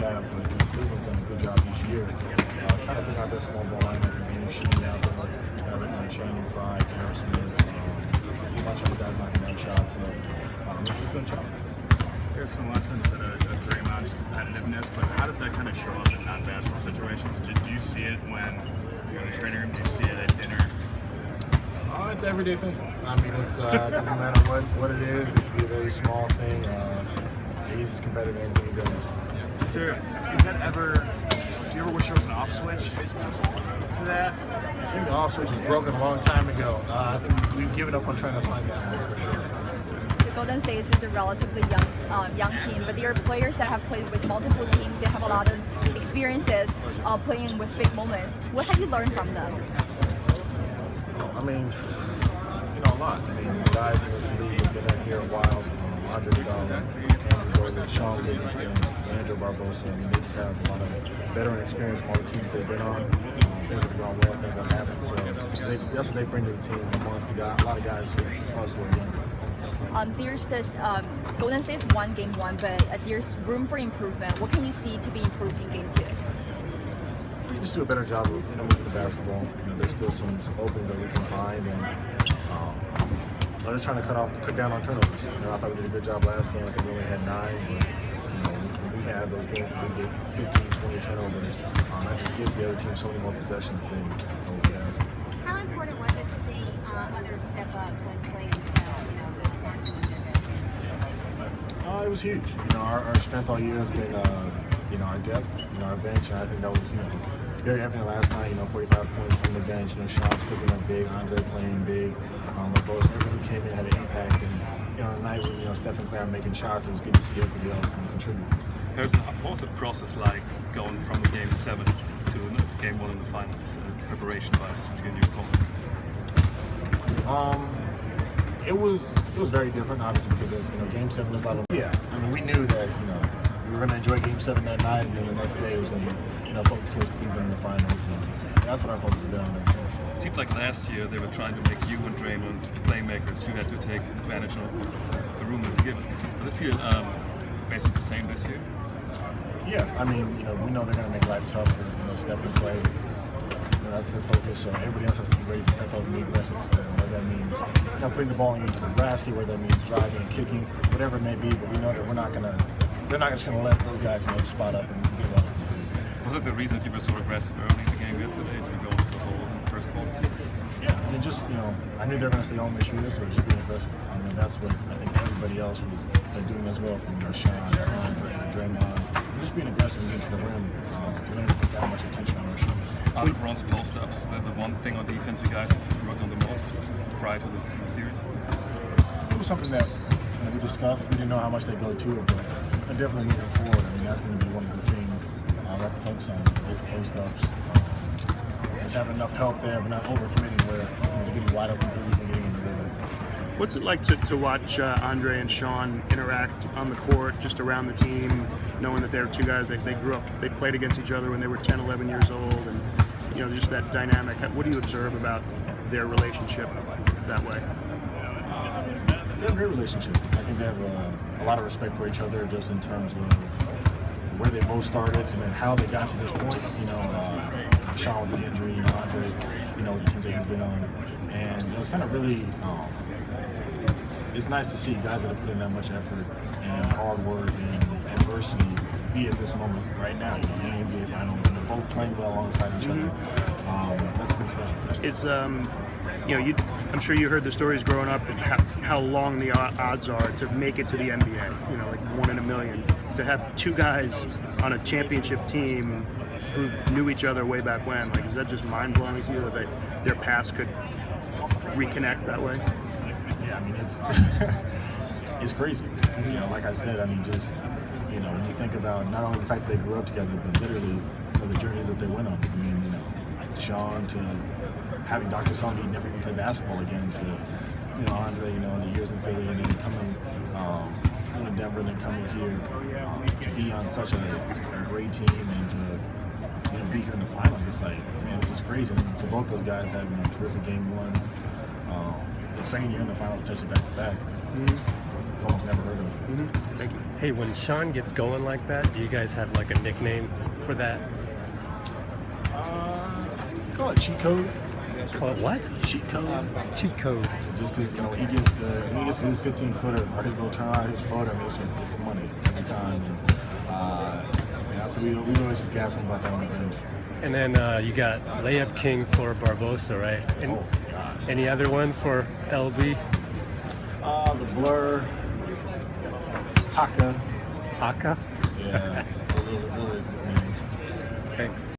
have, but Cleveland's done a good job this year. Kind of figuring out that small ball lineup and getting shooting out there. They're kind of Channing Frye, Aaron Smith, a bunch of other guys knocking down shots. So it's just been a challenge. There's a lot's been said of Draymond's competitiveness, but how does that kind of show up in non-basketball situations? Do you see it when you're in the training room? Do you see it at dinner? It's an everyday thing. I mean, it's doesn't matter what it is. It can be a very small thing. He's as competitive as anything he does. Do you ever wish there was an off switch to that? I think the off switch was broken a long time ago. I think we've given up on trying to find that for sure. The Golden State is a relatively young team, but they are players that have played with multiple teams. They have a lot of experiences playing with big moments. What have you learned from them? I mean, a lot. I mean, the guys in this league have been in here a while. Andre Iguodala, Andrew Gordon, Sean Livingston, Leandro Barbosa. I mean, they just have a lot of veteran experience from all the teams they've been on. Things that have gone well, things that haven't. So that's what they bring to the team amongst a lot of guys who are younger. There's this Golden State's won game 1, but there's room for improvement. What can you see to be improved in game 2? We just do a better job of moving the basketball. There's still some openings that we can find, and I'm just trying to cut down on turnovers. I thought we did a good job last game. I think we only had 9, but when we have those games where we get 15, 20 turnovers, that just gives the other team so many more possessions than we have. How important was it to see others step up when plays aren't doing their best? It was huge. Our strength all year has been our depth, our bench, and I think that was very evident last night. 45 points from the bench. Sean stepping up big, Andre playing big. Both everyone who came in had an impact, and on the night when Steph and Clay are making shots, it was good to see everybody else contribute. Harrison, what was the process like going from Game 7 to Game 1 in the finals, preparation-wise to your new opponent? It was very different, obviously, because Game 7 was like we knew that we were going to enjoy Game 7 that night, and then the next day it was going to be focused towards Cleveland in the finals, and that's what our focus has been on. It seemed like last year they were trying to make you and Draymond playmakers. You had to take advantage of the room that was given. Does it feel basically the same this year? Yeah, I mean, we know they're going to make life tough for Steph and Clay. That's their focus, so everybody else has to be ready to step up and be aggressive. Whether that means putting the ball into the basket, whether that means driving and kicking, whatever it may be. But we know that they're not just going to let those guys spot up and give up. Was it the reason you were so aggressive early in the game yesterday? Did you go into the hole in the first quarter? Yeah, I mean, I knew they were going to stay home and shoot us, so just being aggressive. I mean, that's what I think everybody else was doing as well, from Sean, Andre, Draymond. Just being aggressive and getting to the rim. We didn't put that much attention on our shot. Out of Ron's post-ups, the one thing on defense you guys have worked on the most prior to the series? It was something that we discussed. We didn't know how much they go to it, but definitely moving forward, I mean, that's going to be one of the things we have to focus on, is post-ups. Just having enough help there, but not overcommitting where you're getting wide open threes and getting into rhythm. What's it like to watch Andre and Sean interact on the court, just around the team, knowing that they're two guys that they grew up, they played against each other when they were 10, 11 years old, and just that dynamic? What do you observe about their relationship that way? They have a great relationship. I think they have a lot of respect for each other, just in terms of where they both started and then how they got to this point. Sean with his injury, Andre, with the team that he's been on, and it's kind of really. It's nice to see guys that have put in that much effort and hard work and adversity be at this moment right now in the NBA Finals, and they're both playing well alongside each other. That's pretty special. It's I'm sure you heard the stories growing up of how long the odds are to make it to the NBA. Like 1 in a million. To have two guys on a championship team who knew each other way back when, is that just mind blowing to you that their paths could reconnect that way? Yeah, I mean, it's crazy. Like I said, I mean, just when you think about not only the fact that they grew up together, but literally the journeys that they went on. I mean, Sean to having Dr. Songi never even play basketball again, to Andre, in the years in Philly, and then coming in Denver, and then coming here to be on such a great team, and to be here in the finals. It's like, man, this is crazy. And for both those guys having terrific game ones. The second year in the finals, potentially back to back. almost never heard of. Mm-hmm. Thank you. Hey, when Sean gets going like that, do you guys have like a nickname for that? Call it cheat code. Call it what? Cheat code. Cheat code. Just because, you know, when he gets to his 15-footer or his little turnaround, his photo, I mean, it's money every time. And so we always just gas him about that on the bench. And then you got Layup King for Barbosa, right? And Oh, gosh. any other ones for LB? The Blur, Haka. Haka? Yeah, those are his names. Thanks.